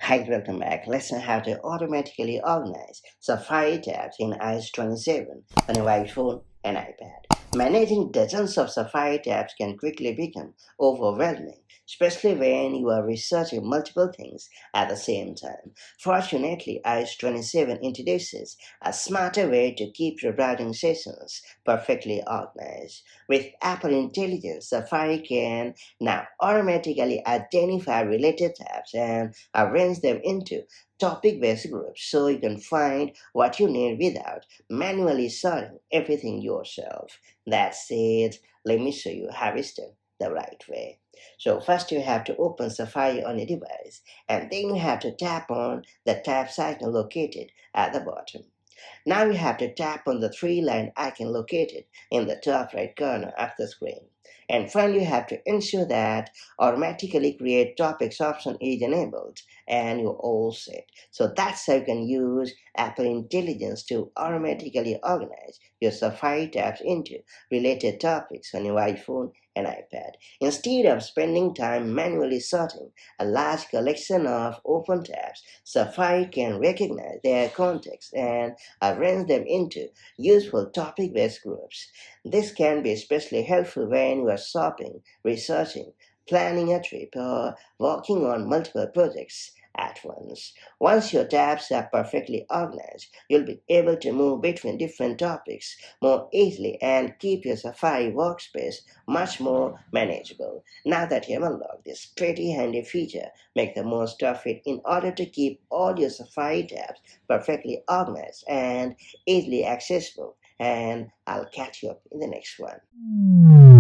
Hi, welcome back. Let's learn how to automatically organize Safari tabs in iOS 27 on your iPhone and iPad. Managing dozens of Safari tabs can quickly become overwhelming, especially when you are researching multiple things at the same time. Fortunately, iOS 27 introduces a smarter way to keep your browsing sessions perfectly organized. With Apple Intelligence, Safari can now automatically identify related tabs and arrange them into topic-based groups so you can find what you need without manually sorting everything yourself. That's it. Let me show you how it's done the right way. So first you have to open Safari on your device, and then you have to tap on the tabs icon located at the bottom. Now you have to tap on the three-line icon located in the top right corner of the screen. And finally, you have to ensure that automatically create topics option is enabled and you're all set. So that's how you can use Apple Intelligence to automatically organize your Safari tabs into related topics on your iPhone and iPad. Instead of spending time manually sorting a large collection of open tabs, Safari can recognize their context and arrange them into useful topic-based groups. This can be especially helpful when you are shopping, researching, planning a trip, or working on multiple projects at once. Once your tabs are perfectly organized, you'll be able to move between different topics more easily and keep your Safari workspace much more manageable. Now that you have unlocked this pretty handy feature, make the most of it in order to keep all your Safari tabs perfectly organized and easily accessible. And I'll catch you up in the next one.